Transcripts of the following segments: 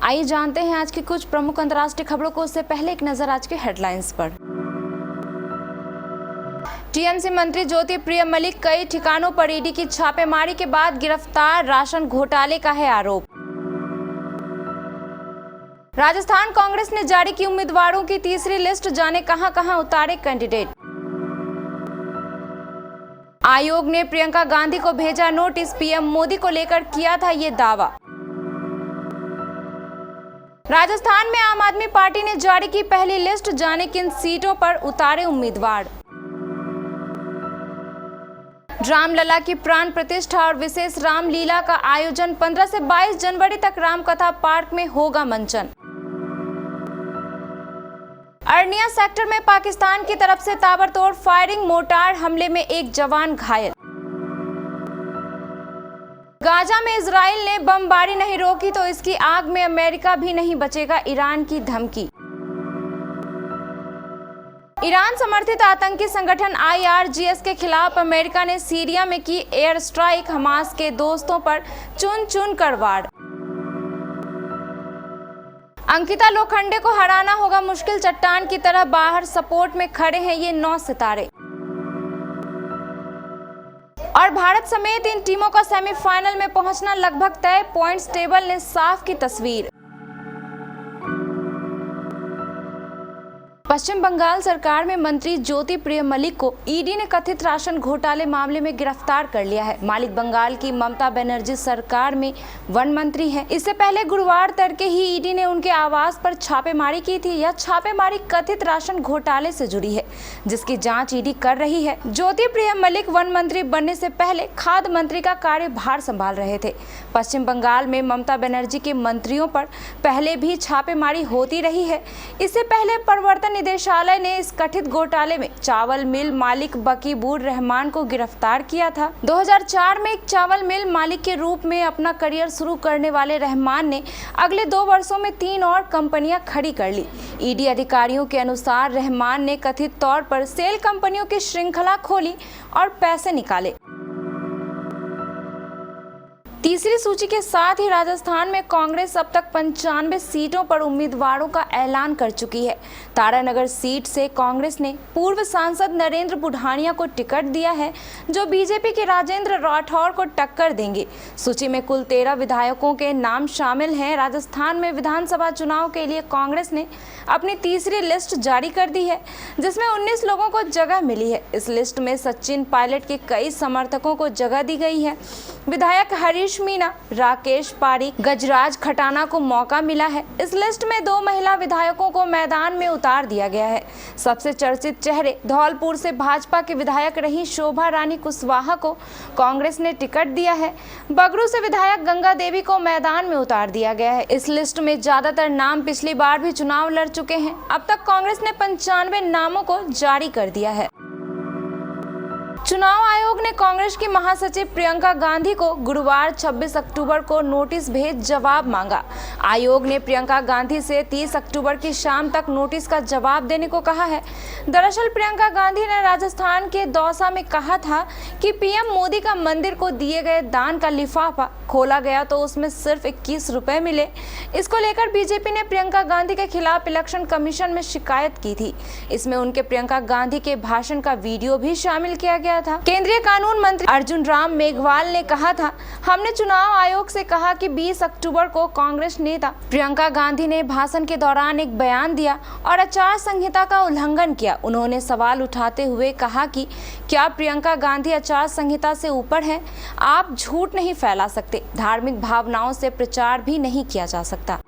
आइए जानते हैं आज की कुछ प्रमुख अंतर्राष्ट्रीय खबरों को। उससे पहले एक नजर आज के हेडलाइंस पर। टीएमसी मंत्री ज्योतिप्रिय मलिक कई ठिकानों पर ईडी की छापेमारी के बाद गिरफ्तार, राशन घोटाले का है आरोप। राजस्थान कांग्रेस ने जारी की उम्मीदवारों की तीसरी लिस्ट, जाने कहां-कहां उतारे कैंडिडेट। आयोग ने प्रियंका गांधी को भेजा नोटिस, पीएम मोदी को लेकर किया था ये दावा। राजस्थान में आम आदमी पार्टी ने जारी की पहली लिस्ट, जाने किन सीटों पर उतारे उम्मीदवार। रामलला की प्राण प्रतिष्ठा और विशेष रामलीला का आयोजन 15 से 22 जनवरी तक रामकथा पार्क में होगा मंचन। अरनिया सेक्टर में पाकिस्तान की तरफ से ताबड़तोड़ फायरिंग, मोर्टार हमले में एक जवान घायल। गाजा में इजराइल ने बमबारी नहीं रोकी तो इसकी आग में अमेरिका भी नहीं बचेगा, ईरान की धमकी। ईरान समर्थित आतंकी संगठन IRGS के खिलाफ अमेरिका ने सीरिया में की एयर स्ट्राइक, हमास के दोस्तों पर चुन चुन कर वार। अंकिता लोखंडे को हराना होगा मुश्किल, चट्टान की तरह बाहर सपोर्ट में खड़े हैं ये 9 सितारे। और भारत समेत इन टीमों का सेमीफाइनल में पहुंचना लगभग तय, पॉइंट्स टेबल ने साफ की तस्वीर। पश्चिम बंगाल सरकार में मंत्री ज्योतिप्रिय मलिक को ईडी ने कथित राशन घोटाले मामले में गिरफ्तार कर लिया है। मालिक बंगाल की ममता बनर्जी सरकार में वन मंत्री हैं। इससे पहले गुरुवार तड़के ही ईडी ने उनके आवास पर छापेमारी की थी। यह छापेमारी कथित राशन घोटाले से जुड़ी है, जिसकी जांच ईडी कर रही है। ज्योतिप्रिय मलिक वन मंत्री बनने से पहले खाद्य मंत्री का कार्यभार संभाल रहे थे। पश्चिम बंगाल में ममता बनर्जी के मंत्रियों पर पहले भी छापेमारी होती रही है। इससे पहले प्रवर्तन निदेशालय ने इस कथित घोटाले में चावल मिल मालिक बकीबुर रहमान को गिरफ्तार किया था। 2004 में एक चावल मिल मालिक के रूप में अपना करियर शुरू करने वाले रहमान ने अगले 2 वर्षों में 3 और कंपनियां खड़ी कर ली। ईडी अधिकारियों के अनुसार रहमान ने कथित तौर पर सेल कंपनियों की श्रृंखला खोली और पैसे निकाले। तीसरी सूची के साथ ही राजस्थान में कांग्रेस अब तक 95 सीटों पर उम्मीदवारों का ऐलान कर चुकी है। तारानगर सीट से कांग्रेस ने पूर्व सांसद नरेंद्र बुढ़ानिया को टिकट दिया है, जो बीजेपी के राजेंद्र राठौर को टक्कर देंगे। सूची में कुल 13 विधायकों के नाम शामिल हैं। राजस्थान में विधानसभा चुनाव के लिए कांग्रेस ने अपनी तीसरी लिस्ट जारी कर दी है, जिसमें 19 लोगों को जगह मिली है। इस लिस्ट में सचिन पायलट के कई समर्थकों को जगह दी गई है। विधायक हरीश मीणा, राकेश पारीक, गजराज खटाना को मौका मिला है। इस लिस्ट में 2 महिला विधायकों को मैदान में उतार दिया गया है। सबसे चर्चित चेहरे धौलपुर से भाजपा के विधायक रही शोभा रानी कुशवाहा को कांग्रेस ने टिकट दिया है। बगरू से विधायक गंगा देवी को मैदान में उतार दिया गया है। इस लिस्ट में ज्यादातर नाम पिछली बार भी चुनाव लड़ चुके हैं। अब तक कांग्रेस ने 95 नामों को जारी कर दिया है। चुनाव आयोग ने कांग्रेस की महासचिव प्रियंका गांधी को गुरुवार 26 अक्टूबर को नोटिस भेज जवाब मांगा। आयोग ने प्रियंका गांधी से 30 अक्टूबर की शाम तक नोटिस का जवाब देने को कहा है। दरअसल प्रियंका गांधी ने राजस्थान के दौसा में कहा था कि पीएम मोदी का मंदिर को दिए गए दान का लिफाफा खोला गया तो उसमें सिर्फ 21 रुपए मिले। इसको लेकर बीजेपी ने प्रियंका गांधी के खिलाफ इलेक्शन कमीशन में शिकायत की थी। इसमें उनके प्रियंका गांधी के भाषण का वीडियो भी शामिल किया गया था। केंद्रीय कानून मंत्री अर्जुन राम मेघवाल ने कहा था, हमने चुनाव आयोग से कहा कि 20 अक्टूबर को कांग्रेस नेता प्रियंका गांधी ने भाषण के दौरान एक बयान दिया और आचार संहिता का उल्लंघन किया। उन्होंने सवाल उठाते हुए कहा कि क्या प्रियंका गांधी आचार संहिता से ऊपर है? आप झूठ नहीं फैला सकते, धार्मिक भावनाओं से प्रचार भी नहीं किया जा सकता।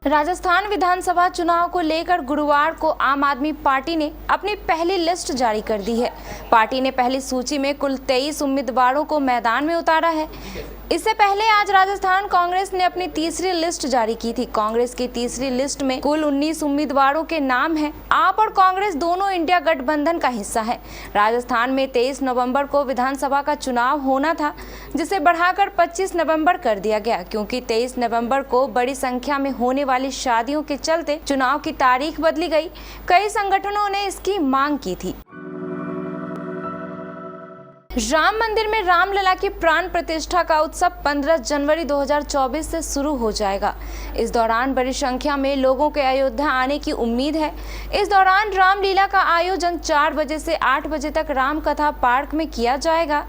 राजस्थान विधानसभा चुनाव को लेकर गुरुवार को आम आदमी पार्टी ने अपनी पहली लिस्ट जारी कर दी है। पार्टी ने पहली सूची में कुल 23 उम्मीदवारों को मैदान में उतारा है। इससे पहले आज राजस्थान कांग्रेस ने अपनी तीसरी लिस्ट जारी की थी। कांग्रेस की तीसरी लिस्ट में कुल 19 उम्मीदवारों के नाम हैं। आप और कांग्रेस दोनों इंडिया गठबंधन का हिस्सा है। राजस्थान में 23 नवंबर को विधानसभा का चुनाव होना था, जिसे बढ़ाकर 25 नवंबर कर दिया गया, क्योंकि 23 नवंबर को बड़ी संख्या में होने वाली शादियों के चलते चुनाव की तारीख बदली गई। कई संगठनों ने इसकी मांग की थी। राम मंदिर में रामलला की प्राण प्रतिष्ठा का उत्सव 15 जनवरी 2024 से शुरू हो जाएगा। इस दौरान बड़ी संख्या में लोगों के अयोध्या आने की उम्मीद है। इस दौरान रामलीला का आयोजन 4 बजे से 8 बजे तक राम कथा पार्क में किया जाएगा।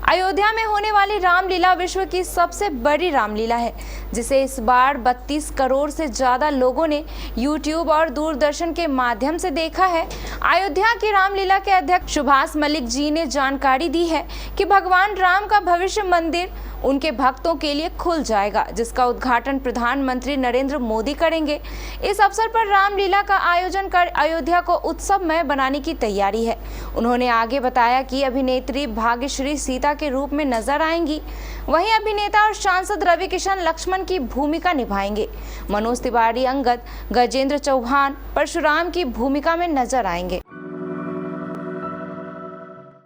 अयोध्या में होने वाली रामलीला विश्व की सबसे बड़ी रामलीला है, जिसे इस बार 32 करोड़ से ज्यादा लोगों ने यूट्यूब और दूरदर्शन के माध्यम से देखा है। अयोध्या की रामलीला के अध्यक्ष सुभाष मलिक जी ने जानकारी दी है कि भगवान राम का भविष्य मंदिर उनके भक्तों के लिए खुल जाएगा, जिसका उद्घाटन प्रधानमंत्री नरेंद्र मोदी करेंगे। इस अवसर पर रामलीला का आयोजन कर अयोध्या को उत्सवमय बनाने की तैयारी है। उन्होंने आगे बताया कि अभिनेत्री भाग्यश्री सीता के रूप में नजर आएंगी, वहीं अभिनेता और सांसद रवि किशन लक्ष्मण की भूमिका निभाएंगे। मनोज तिवारी अंगद, गजेंद्र चौहान परशुराम की भूमिका में नजर आएंगे।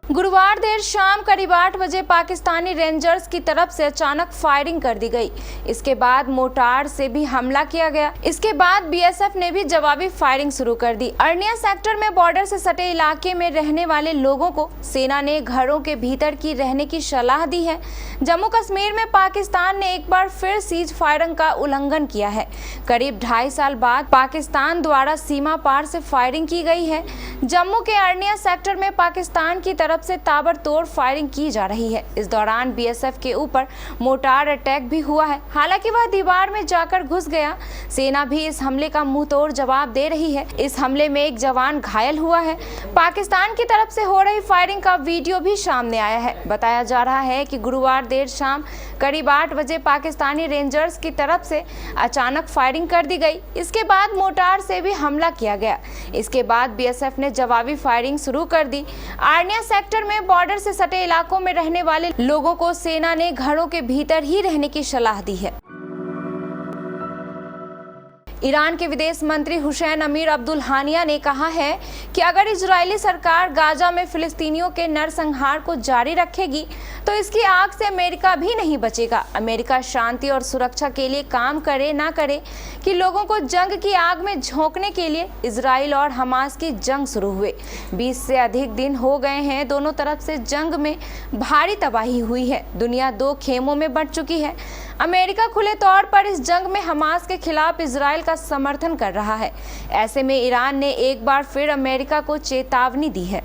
गुरुवार देर शाम करीब 8 बजे पाकिस्तानी रेंजर्स की तरफ से अचानक फायरिंग कर दी गई। इसके बाद मोर्टार से भी हमला किया गया। इसके बाद बीएसएफ ने भी जवाबी फायरिंग शुरू कर दी। अरनिया सेक्टर में बॉर्डर से सटे इलाके में रहने वाले लोगों को सेना ने घरों के भीतर की रहने की सलाह दी है। जम्मू कश्मीर में पाकिस्तान ने एक बार फिर सीज फायरिंग का उल्लंघन किया है। करीब 2.5 साल बाद पाकिस्तान द्वारा सीमा पार से फायरिंग की गई है। जम्मू के अरनिया सेक्टर में पाकिस्तान की तरफ से ताबड़तोड़ फायरिंग की जा रही है। इस दौरान बीएसएफ के ऊपर मोर्टार अटैक भी हुआ है, हालांकि वह दीवार में जाकर घुस गया। सेना भी इस हमले का मुंहतोड़ जवाब दे रही है। इस हमले में एक जवान घायल हुआ है। पाकिस्तान की तरफ से हो रही फायरिंग का वीडियो भी सामने आया है। बताया जा रहा है कि गुरुवार देर शाम करीब 8 बजे पाकिस्तानी रेंजर्स की तरफ से अचानक फायरिंग कर दी गई। इसके बाद मोर्टार से भी हमला किया गया। इसके बाद बीएसएफ ने जवाबी फायरिंग शुरू कर दी। आर्निया सेक्टर में बॉर्डर से सटे इलाकों में रहने वाले लोगों को सेना ने घरों के भीतर ही रहने की सलाह दी है। ईरान के विदेश मंत्री हुसैन अमीर अब्दुल्लाहियान ने कहा है कि अगर इजरायली सरकार गाजा में फिलिस्तीनियों के नरसंहार को जारी रखेगी तो इसकी आग से अमेरिका भी नहीं बचेगा। अमेरिका शांति और सुरक्षा के लिए काम करे ना करे कि लोगों को जंग की आग में झोंकने के लिए इजराइल और हमास की जंग शुरू हुए 20 से अधिक दिन हो गए हैं। दोनों तरफ से जंग में भारी तबाही हुई है। दुनिया 2 खेमों में बंट चुकी है। अमेरिका खुले तौर पर इस जंग में हमास के खिलाफ इजराइल का समर्थन कर रहा है। ऐसे में ईरान ने एक बार फिर अमेरिका को चेतावनी दी है।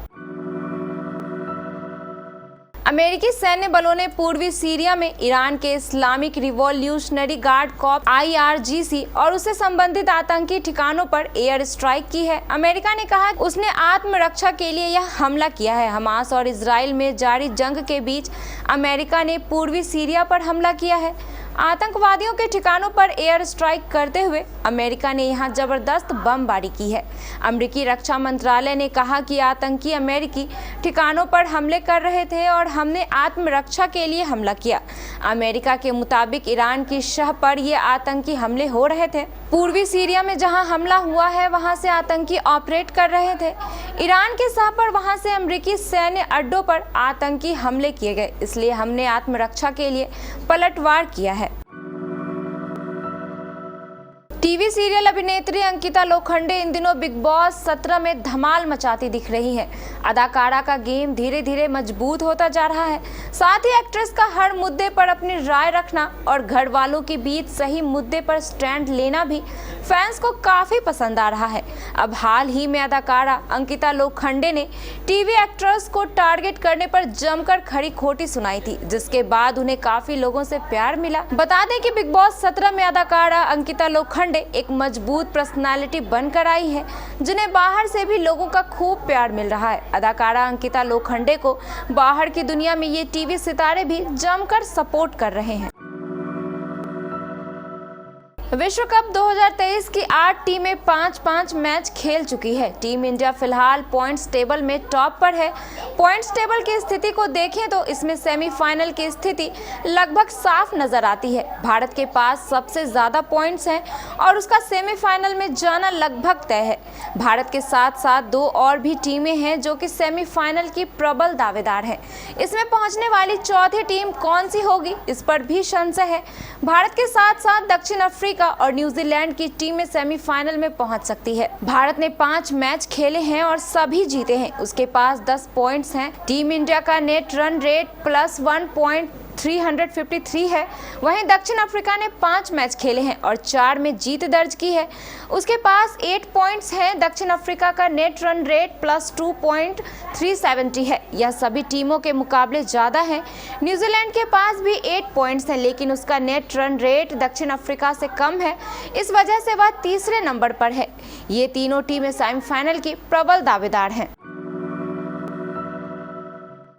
अमेरिकी सैन्य बलों ने पूर्वी सीरिया में ईरान के Islamic revolutionary guard corps IRGC और उससे संबंधित आतंकी ठिकानों पर एयर स्ट्राइक की है। अमेरिका ने कहा उसने आत्मरक्षा के लिए यह हमला किया है। हमास और इजराइल में जारी जंग के बीच अमेरिका ने पूर्वी सीरिया पर हमला किया है। आतंकवादियों के ठिकानों पर एयर स्ट्राइक करते हुए अमेरिका ने यहां जबरदस्त बमबारी की है। अमेरिकी रक्षा मंत्रालय ने कहा कि आतंकी अमेरिकी ठिकानों पर हमले कर रहे थे और हमने आत्मरक्षा के लिए हमला किया। अमेरिका के मुताबिक ईरान की शह पर ये आतंकी हमले हो रहे थे। पूर्वी सीरिया में जहां हमला हुआ है वहां से आतंकी ऑपरेट कर रहे थे। ईरान के शह पर वहां से अमेरिकी सैन्य अड्डों पर आतंकी हमले किए गए, इसलिए हमने आत्मरक्षा के लिए पलटवार किया है। टीवी सीरियल अभिनेत्री अंकिता लोखंडे इन दिनों बिग बॉस 17 में धमाल मचाती दिख रही है। अदाकारा का गेम धीरे धीरे मजबूत होता जा रहा है। साथ ही एक्ट्रेस का हर मुद्दे पर अपनी राय रखना और घर वालों के बीच सही मुद्दे पर स्टैंड लेना भी फैंस को काफी पसंद आ रहा है। अब हाल ही में अदाकारा अंकिता लोखंडे ने टीवी एक्ट्रेस को टारगेट करने पर जमकर खरी खोटी सुनाई थी, जिसके बाद उन्हें काफी लोगों से प्यार मिला। बता दें कि बिग बॉस 17 में अदाकारा अंकिता लोखंडे एक मजबूत पर्सनालिटी बनकर आई है, जिन्हें बाहर से भी लोगों का खूब प्यार मिल रहा है। अदाकारा अंकिता लोखंडे को बाहर की दुनिया में ये टीवी सितारे भी जमकर सपोर्ट कर रहे हैं। विश्व कप 2023 की 8 टीमें 5-5 मैच खेल चुकी है। टीम इंडिया फिलहाल पॉइंट्स टेबल में टॉप पर है। पॉइंट्स टेबल की स्थिति को देखें तो इसमें सेमीफाइनल की स्थिति लगभग साफ नजर आती है। भारत के पास सबसे ज्यादा पॉइंट्स हैं और उसका सेमीफाइनल में जाना लगभग तय है। भारत के साथ साथ 2 और भी टीमें हैं जो कि सेमीफाइनल की प्रबल दावेदार हैं। इसमें पहुंचने वाली चौथी टीम कौन सी होगी, इस पर भी संशय है। भारत के साथ साथ दक्षिण अफ्रीका अफ्रीका और न्यूजीलैंड की टीमें सेमीफाइनल में पहुंच सकती है। भारत ने 5 मैच खेले हैं और सभी जीते हैं। उसके पास 10 पॉइंट्स हैं। टीम इंडिया का नेट रन रेट +1.353 है। वहीं दक्षिण अफ्रीका ने 5 मैच खेले हैं और 4 में जीत दर्ज की है। उसके पास 8 पॉइंट्स हैं। दक्षिण अफ्रीका का नेट रन रेट +2.370 है। यह सभी टीमों के मुकाबले ज्यादा है। न्यूजीलैंड के पास भी 8 पॉइंट्स हैं, लेकिन उसका नेट रन रेट दक्षिण अफ्रीका से कम है। इस वजह से वह तीसरे नंबर पर है। ये तीनों टीमें सेमीफाइनल की प्रबल दावेदार हैं।